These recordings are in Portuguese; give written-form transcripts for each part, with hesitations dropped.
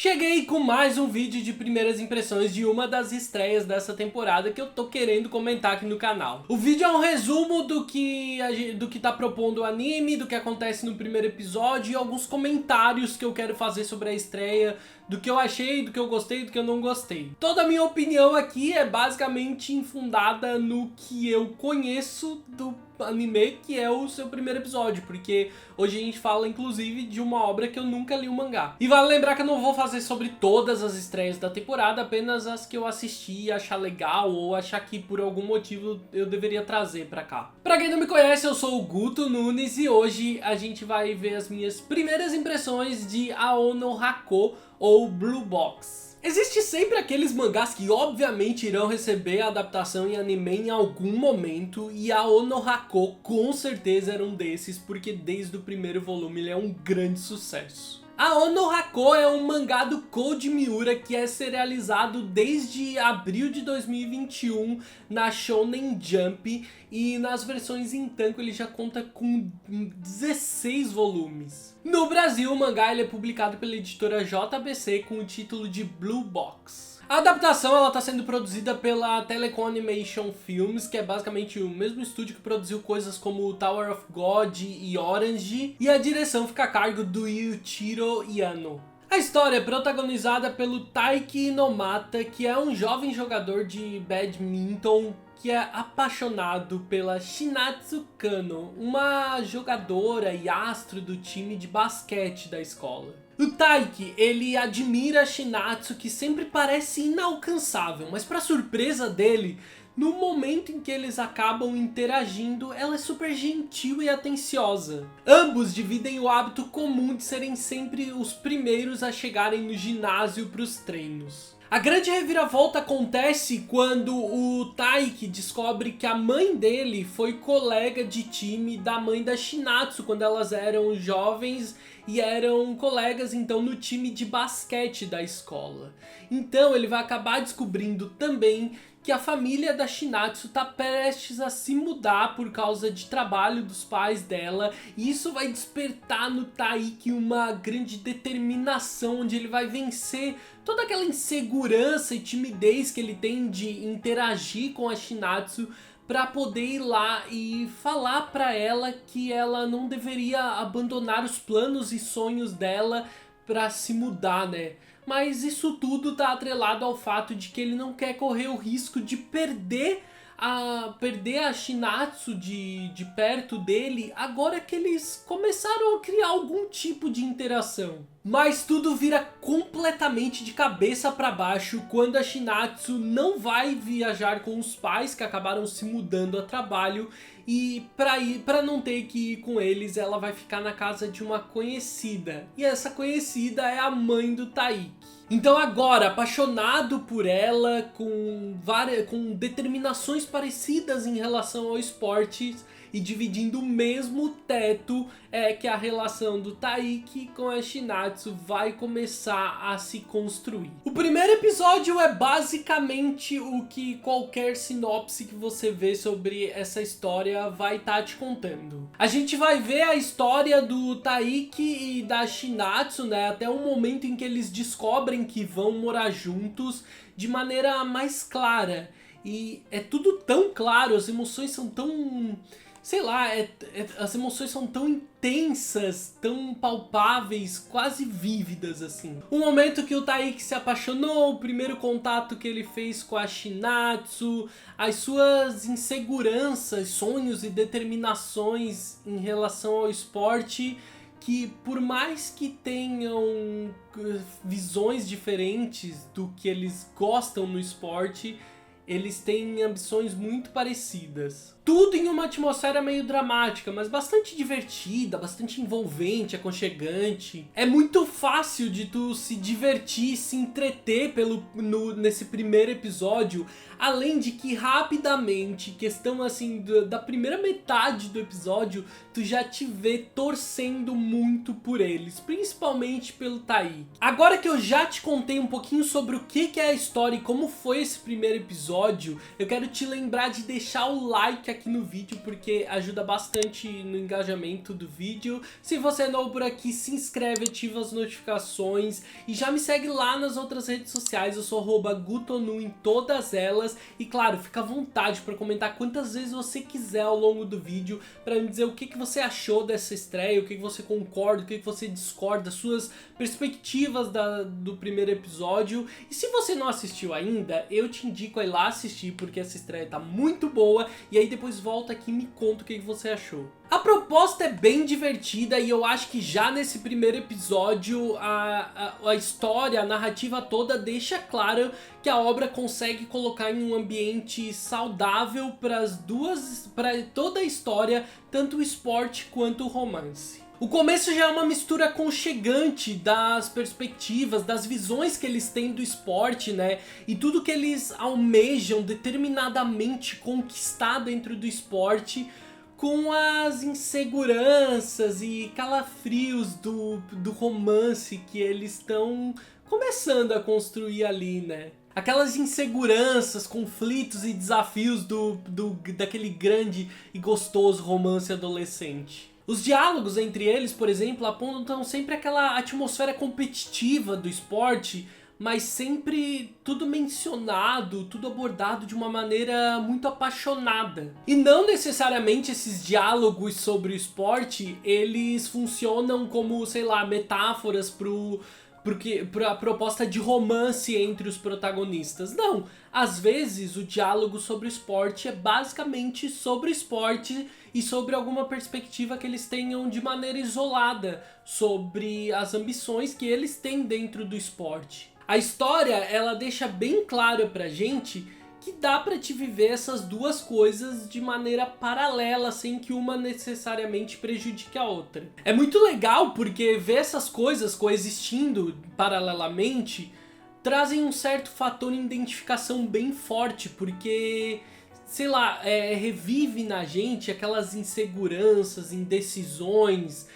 Cheguei com mais um vídeo de primeiras impressões de uma das estreias dessa temporada que eu tô querendo comentar aqui no canal. O vídeo é um resumo do que tá propondo o anime, do que acontece no primeiro episódio e alguns comentários que eu quero fazer sobre a estreia, do que eu achei, do que eu gostei, do que eu não gostei. Toda a minha opinião aqui é basicamente infundada no que eu conheço do anime, que é o seu primeiro episódio, porque hoje a gente fala inclusive de uma obra que eu nunca li o mangá. E vale lembrar que eu não vou fazer sobre todas as estreias da temporada, apenas as que eu assisti, achar legal ou achar que por algum motivo eu deveria trazer pra cá. Pra quem não me conhece, eu sou o Guto Nunes e hoje a gente vai ver as minhas primeiras impressões de Ao no Hako ou Blue Box. Existe sempre aqueles mangás que obviamente irão receber a adaptação em anime em algum momento, e Ao no Hako com certeza era um desses, porque desde o primeiro volume ele é um grande sucesso. Ao no Hako é um mangá do Koji Miura que é serializado desde abril de 2021 na Shonen Jump, e nas versões em tanco ele já conta com 16 volumes. No Brasil, o mangá ele é publicado pela editora JBC com o título de Blue Box. A adaptação está sendo produzida pela Telecom Animation Films, que é basicamente o mesmo estúdio que produziu coisas como Tower of God e Orange, e a direção fica a cargo do Yuichiro Yano. A história é protagonizada pelo Taiki Inomata, que é um jovem jogador de badminton que é apaixonado pela Shinatsu Kano, uma jogadora e astro do time de basquete da escola. O Taiki, ele admira a Shinatsu, que sempre parece inalcançável, mas para surpresa dele, no momento em que eles acabam interagindo, ela é super gentil e atenciosa. Ambos dividem o hábito comum de serem sempre os primeiros a chegarem no ginásio para os treinos. A grande reviravolta acontece quando o Taiki descobre que a mãe dele foi colega de time da mãe da Shinatsu quando elas eram jovens e eram colegas então no time de basquete da escola. Então ele vai acabar descobrindo também que a família da Shinatsu tá prestes a se mudar por causa de trabalho dos pais dela, e isso vai despertar no Taiki uma grande determinação, onde ele vai vencer toda aquela insegurança e timidez que ele tem de interagir com a Shinatsu, para poder ir lá e falar para ela que ela não deveria abandonar os planos e sonhos dela para se mudar, né? Mas isso tudo tá atrelado ao fato de que ele não quer correr o risco de perder a Shinatsu de perto dele, agora que eles começaram a criar algum tipo de interação. Mas tudo vira completamente de cabeça para baixo quando a Shinatsu não vai viajar com os pais que acabaram se mudando a trabalho, e para não ter que ir com eles, ela vai ficar na casa de uma conhecida. E essa conhecida é a mãe do Taiki. Então agora, apaixonado por ela, com determinações parecidas em relação ao esporte e dividindo o mesmo teto, é que a relação do Taiki com a Shinatsu vai começar a se construir. O primeiro episódio é basicamente o que qualquer sinopse que você vê sobre essa história vai estar te contando. A gente vai ver a história do Taiki e da Shinatsu, né, até o momento em que eles descobrem que vão morar juntos de maneira mais clara. E é tudo tão claro, as emoções são tão... sei lá, as emoções são tão intensas, tão palpáveis, quase vívidas assim. O momento que o Taiki se apaixonou, o primeiro contato que ele fez com a Shinatsu, as suas inseguranças, sonhos e determinações em relação ao esporte, que por mais que tenham visões diferentes do que eles gostam no esporte, eles têm ambições muito parecidas. Tudo em uma atmosfera meio dramática, mas bastante divertida, bastante envolvente, aconchegante. É muito fácil de tu se divertir, se entreter nesse primeiro episódio, além de que rapidamente, questão assim da primeira metade do episódio, tu já te vê torcendo muito por eles, principalmente pelo Taiki. Agora que eu já te contei um pouquinho sobre o que é a história e como foi esse primeiro episódio, eu quero te lembrar de deixar o like aqui no vídeo porque ajuda bastante no engajamento do vídeo. Se você é novo por aqui, se inscreve, ativa as notificações e já me segue lá nas outras redes sociais. Eu sou @gutonu em todas elas e claro, fica à vontade para comentar quantas vezes você quiser ao longo do vídeo para me dizer o que você achou dessa estreia, o que você concorda, o que você discorda, suas perspectivas do primeiro episódio. E se você não assistiu ainda, eu te indico a ir lá assistir porque essa estreia tá muito boa e aí depois volta aqui e me conta o que você achou. A proposta é bem divertida e eu acho que já nesse primeiro episódio a história, a narrativa toda deixa claro que a obra consegue colocar em um ambiente saudável para toda a história, tanto o esporte quanto o romance. O começo já é uma mistura aconchegante das perspectivas, das visões que eles têm do esporte, né? E tudo que eles almejam determinadamente conquistar dentro do esporte, com as inseguranças e calafrios do romance que eles estão começando a construir ali, né? Aquelas inseguranças, conflitos e desafios daquele grande e gostoso romance adolescente. Os diálogos entre eles, por exemplo, apontam sempre aquela atmosfera competitiva do esporte, mas sempre tudo mencionado, tudo abordado de uma maneira muito apaixonada. E não necessariamente esses diálogos sobre o esporte, eles funcionam como, sei lá, metáforas pra proposta de romance entre os protagonistas. Não, às vezes o diálogo sobre o esporte é basicamente sobre o esporte e sobre alguma perspectiva que eles tenham de maneira isolada sobre as ambições que eles têm dentro do esporte. A história, ela deixa bem claro pra gente que dá pra te viver essas duas coisas de maneira paralela, sem que uma necessariamente prejudique a outra. É muito legal porque ver essas coisas coexistindo paralelamente trazem um certo fator de identificação bem forte, porque, sei lá, revive na gente aquelas inseguranças, indecisões,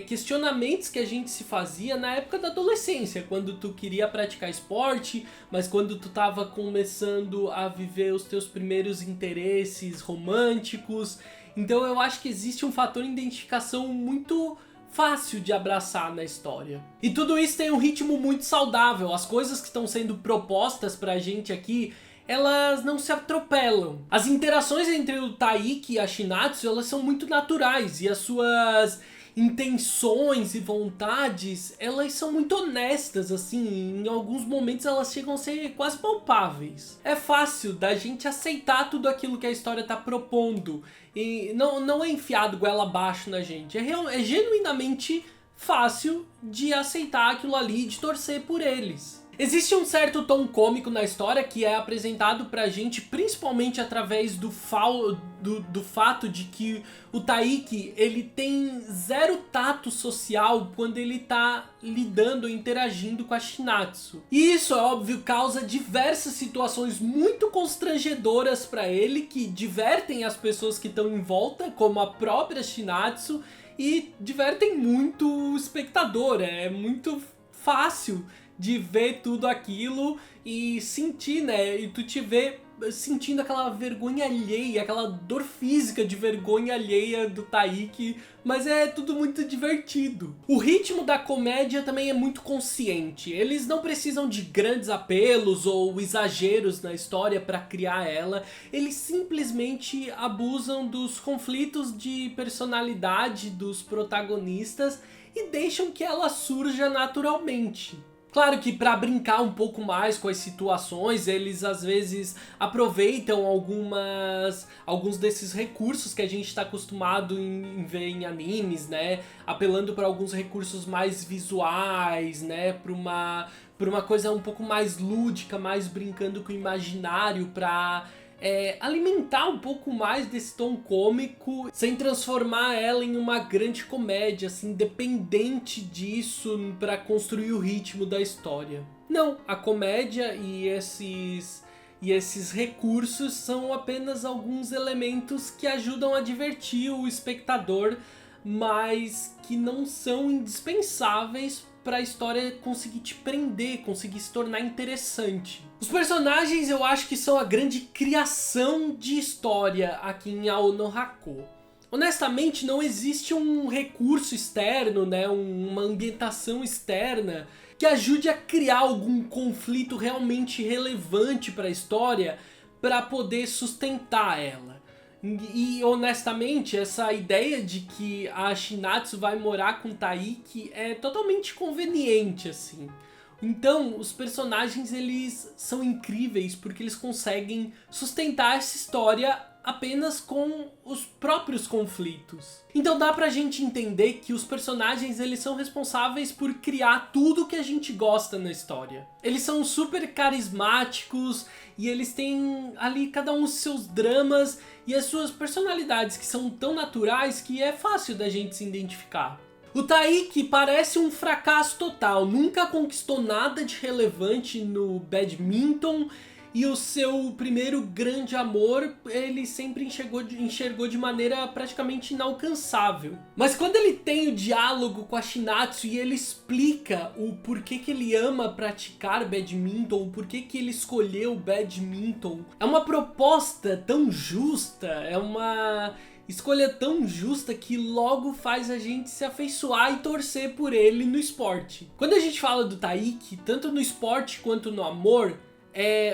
questionamentos que a gente se fazia na época da adolescência, quando tu queria praticar esporte, mas quando tu tava começando a viver os teus primeiros interesses românticos. Então eu acho que existe um fator de identificação muito fácil de abraçar na história. E tudo isso tem um ritmo muito saudável. As coisas que estão sendo propostas pra gente aqui, elas não se atropelam. As interações entre o Taiki e a Shinatsu, elas são muito naturais e as suas intenções e vontades, elas são muito honestas, assim, em alguns momentos elas chegam a ser quase palpáveis. É fácil da gente aceitar tudo aquilo que a história tá propondo e não é enfiado goela abaixo na gente, é genuinamente fácil de aceitar aquilo ali e de torcer por eles. Existe um certo tom cômico na história que é apresentado pra gente principalmente através do fato de que o Taiki, ele tem zero tato social quando ele tá lidando, interagindo com a Shinatsu. E isso, é óbvio, causa diversas situações muito constrangedoras pra ele, que divertem as pessoas que estão em volta, como a própria Shinatsu, e divertem muito o espectador. É muito fácil de ver tudo aquilo e sentir, né? E tu te vê sentindo aquela vergonha alheia, aquela dor física de vergonha alheia do Taiki, mas é tudo muito divertido. O ritmo da comédia também é muito consciente. Eles não precisam de grandes apelos ou exageros na história para criar ela. Eles simplesmente abusam dos conflitos de personalidade dos protagonistas e deixam que ela surja naturalmente. Claro que para brincar um pouco mais com as situações, eles às vezes aproveitam alguns desses recursos que a gente está acostumado em ver em animes, né? Apelando para alguns recursos mais visuais, né? Para uma coisa um pouco mais lúdica, mais brincando com o imaginário, para alimentar um pouco mais desse tom cômico, sem transformar ela em uma grande comédia, assim, dependente disso para construir o ritmo da história. Não, a comédia e esses recursos são apenas alguns elementos que ajudam a divertir o espectador, mas que não são indispensáveis pra história conseguir te prender, conseguir se tornar interessante. Os personagens eu acho que são a grande criação de história aqui em Ao no Hako. Honestamente, não existe um recurso externo, né, uma ambientação externa que ajude a criar algum conflito realmente relevante para a história para poder sustentar ela. E honestamente, essa ideia de que a Shinatsu vai morar com Taiki é totalmente conveniente, assim. Então, os personagens eles são incríveis porque eles conseguem sustentar essa história apenas com os próprios conflitos. Então dá pra gente entender que os personagens eles são responsáveis por criar tudo que a gente gosta na história. Eles são super carismáticos e eles têm ali cada um os seus dramas e as suas personalidades que são tão naturais que é fácil da gente se identificar. O Taiki parece um fracasso total, nunca conquistou nada de relevante no badminton e o seu primeiro grande amor ele sempre enxergou de maneira praticamente inalcançável. Mas quando ele tem o diálogo com a Shinatsu e ele explica o porquê que ele ama praticar badminton, o porquê que ele escolheu o badminton, é uma proposta tão justa, é uma escolha tão justa que logo faz a gente se afeiçoar e torcer por ele no esporte. Quando a gente fala do Taiki, tanto no esporte quanto no amor,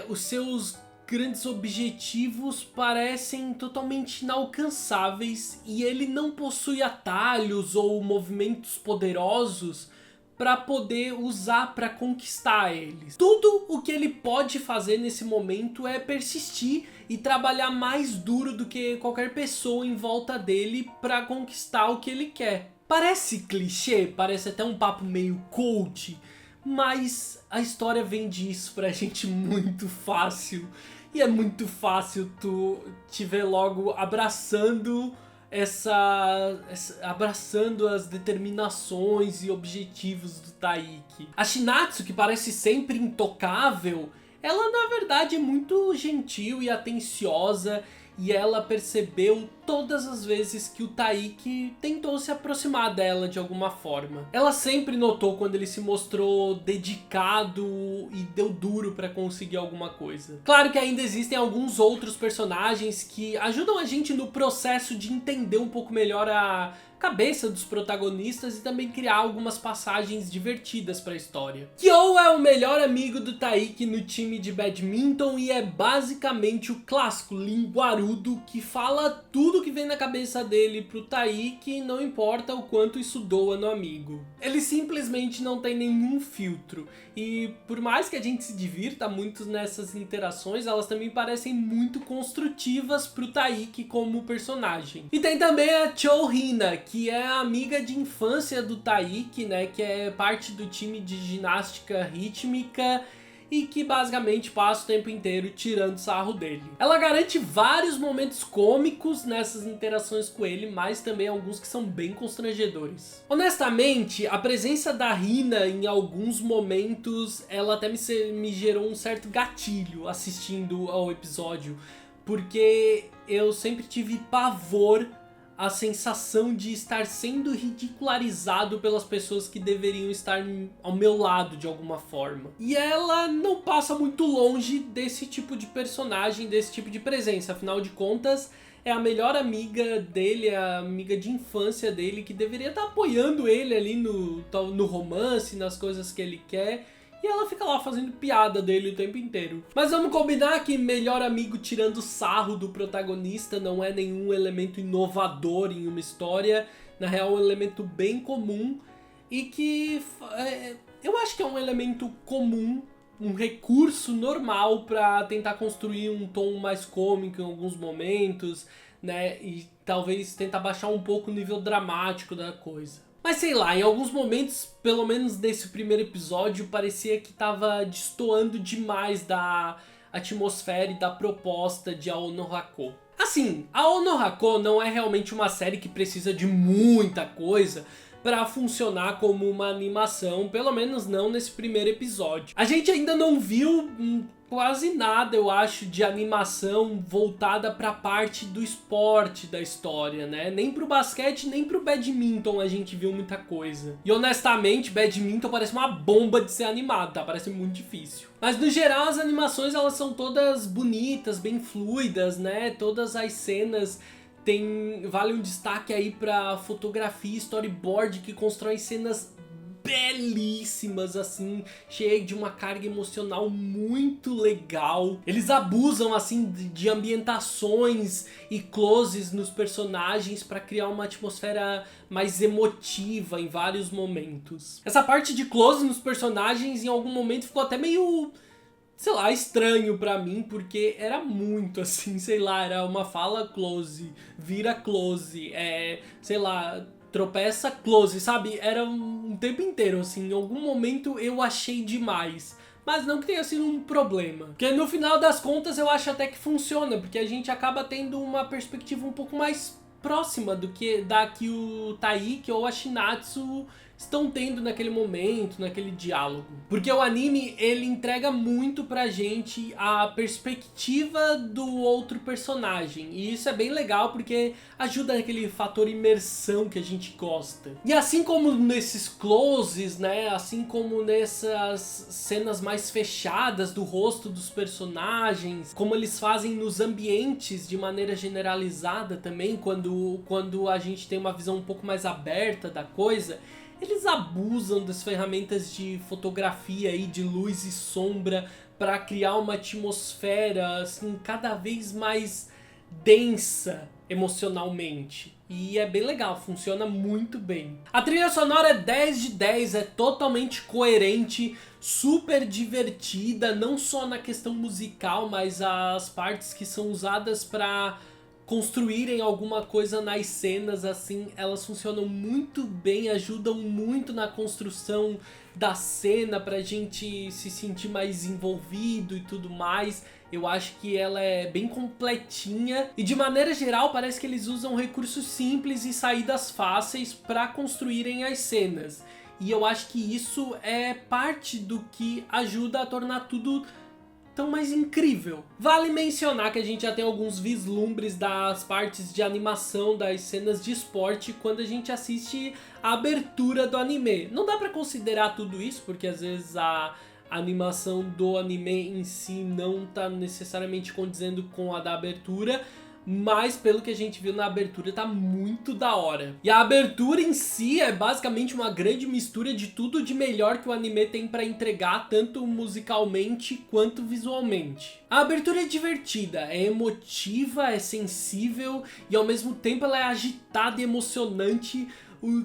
os seus grandes objetivos parecem totalmente inalcançáveis e ele não possui atalhos ou movimentos poderosos para poder usar para conquistar eles. Tudo o que ele pode fazer nesse momento é persistir e trabalhar mais duro do que qualquer pessoa em volta dele para conquistar o que ele quer. Parece clichê, parece até um papo meio coach, mas a história vende isso pra gente muito fácil. E é muito fácil tu te ver logo abraçando abraçando as determinações e objetivos do Taiki. A Shinatsu, que parece sempre intocável, ela na verdade é muito gentil e atenciosa. E ela percebeu todas as vezes que o Taiki tentou se aproximar dela de alguma forma. Ela sempre notou quando ele se mostrou dedicado e deu duro pra conseguir alguma coisa. Claro que ainda existem alguns outros personagens que ajudam a gente no processo de entender um pouco melhor a cabeça dos protagonistas e também criar algumas passagens divertidas para a história. Kyo é o melhor amigo do Taiki no time de badminton e é basicamente o clássico linguarudo que fala tudo que vem na cabeça dele pro Taiki, não importa o quanto isso doa no amigo. Ele simplesmente não tem nenhum filtro e por mais que a gente se divirta muito nessas interações, elas também parecem muito construtivas pro Taiki como personagem. E tem também a Chou-hina, que é a amiga de infância do Taiki, né, que é parte do time de ginástica rítmica e que basicamente passa o tempo inteiro tirando sarro dele. Ela garante vários momentos cômicos nessas interações com ele, mas também alguns que são bem constrangedores. Honestamente, a presença da Hina em alguns momentos, ela até me gerou um certo gatilho assistindo ao episódio, porque eu sempre tive pavor a sensação de estar sendo ridicularizado pelas pessoas que deveriam estar ao meu lado de alguma forma. E ela não passa muito longe desse tipo de personagem, desse tipo de presença. Afinal de contas, é a melhor amiga dele, é a amiga de infância dele, que deveria estar apoiando ele ali no romance, nas coisas que ele quer. E ela fica lá fazendo piada dele o tempo inteiro. Mas vamos combinar que melhor amigo tirando sarro do protagonista não é nenhum elemento inovador em uma história. Na real, é um elemento bem comum e que eu acho que é um elemento comum, um recurso normal para tentar construir um tom mais cômico em alguns momentos, né? E talvez tentar baixar um pouco o nível dramático da coisa. Mas sei lá, em alguns momentos, pelo menos nesse primeiro episódio, parecia que tava destoando demais da atmosfera e da proposta de Ao no Hako. Assim, Ao no Hako não é realmente uma série que precisa de muita coisa pra funcionar como uma animação, pelo menos não nesse primeiro episódio. A gente ainda não viu quase nada, eu acho, de animação voltada pra parte do esporte da história, né? Nem pro basquete, nem pro badminton a gente viu muita coisa. E honestamente, badminton parece uma bomba de ser animado, tá? Parece muito difícil. Mas no geral as animações elas são todas bonitas, bem fluidas, né? Todas as cenas vale um destaque aí pra fotografia, storyboard, que constrói cenas belíssimas, assim, cheia de uma carga emocional muito legal. Eles abusam, assim, de ambientações e closes nos personagens para criar uma atmosfera mais emotiva em vários momentos. Essa parte de close nos personagens em algum momento ficou até meio, sei lá, estranho pra mim, porque era muito assim, sei lá, era uma fala close, vira close, sei lá, tropeça close, sabe? Era um tempo inteiro, assim, em algum momento eu achei demais. Mas não que tenha sido um problema. Porque no final das contas eu acho até que funciona, porque a gente acaba tendo uma perspectiva um pouco mais próxima do que da que o Taiki ou a Shinatsu estão tendo naquele momento, naquele diálogo. Porque o anime, ele entrega muito pra gente a perspectiva do outro personagem. E isso é bem legal porque ajuda naquele fator imersão que a gente gosta. E assim como nesses closes, né, assim como nessas cenas mais fechadas do rosto dos personagens, como eles fazem nos ambientes de maneira generalizada também, quando a gente tem uma visão um pouco mais aberta da coisa, eles abusam das ferramentas de fotografia e de luz e sombra para criar uma atmosfera assim cada vez mais densa emocionalmente. E é bem legal, funciona muito bem. A trilha sonora é 10 de 10, é totalmente coerente, super divertida, não só na questão musical, mas as partes que são usadas para construírem alguma coisa nas cenas, assim, elas funcionam muito bem, ajudam muito na construção da cena pra gente se sentir mais envolvido e tudo mais. Eu acho que ela é bem completinha e de maneira geral parece que eles usam recursos simples e saídas fáceis pra construírem as cenas. E eu acho que isso é parte do que ajuda a tornar tudo tão mais incrível. Vale mencionar que a gente já tem alguns vislumbres das partes de animação das cenas de esporte quando a gente assiste a abertura do anime. Não dá pra considerar tudo isso, porque às vezes a animação do anime em si não tá necessariamente condizendo com a da abertura, mas pelo que a gente viu na abertura tá muito da hora. E a abertura em si é basicamente uma grande mistura de tudo de melhor que o anime tem pra entregar, tanto musicalmente quanto visualmente. A abertura é divertida, é emotiva, é sensível e ao mesmo tempo ela é agitada e emocionante,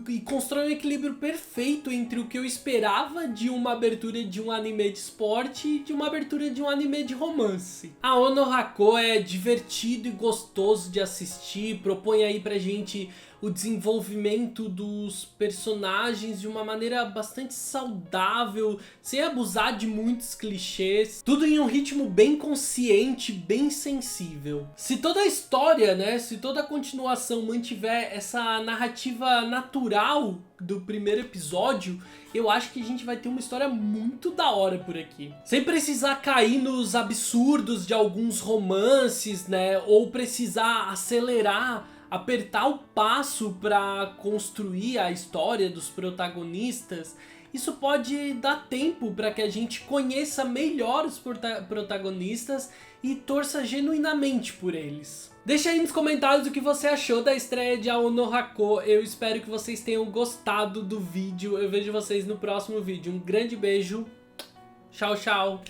e constrói um equilíbrio perfeito entre o que eu esperava de uma abertura de um anime de esporte e de uma abertura de um anime de romance. A Ono Hako é divertido e gostoso de assistir, propõe aí pra gente o desenvolvimento dos personagens de uma maneira bastante saudável, sem abusar de muitos clichês, tudo em um ritmo bem consciente, bem sensível. Se toda a história, né, se toda a continuação mantiver essa narrativa natural do primeiro episódio, eu acho que a gente vai ter uma história muito da hora por aqui. Sem precisar cair nos absurdos de alguns romances, né, ou precisar acelerar, apertar o passo para construir a história dos protagonistas. Isso pode dar tempo para que a gente conheça melhor os protagonistas e torça genuinamente por eles. Deixa aí nos comentários o que você achou da estreia de Ao no Hako. Eu espero que vocês tenham gostado do vídeo. Eu vejo vocês no próximo vídeo. Um grande beijo. Tchau, tchau.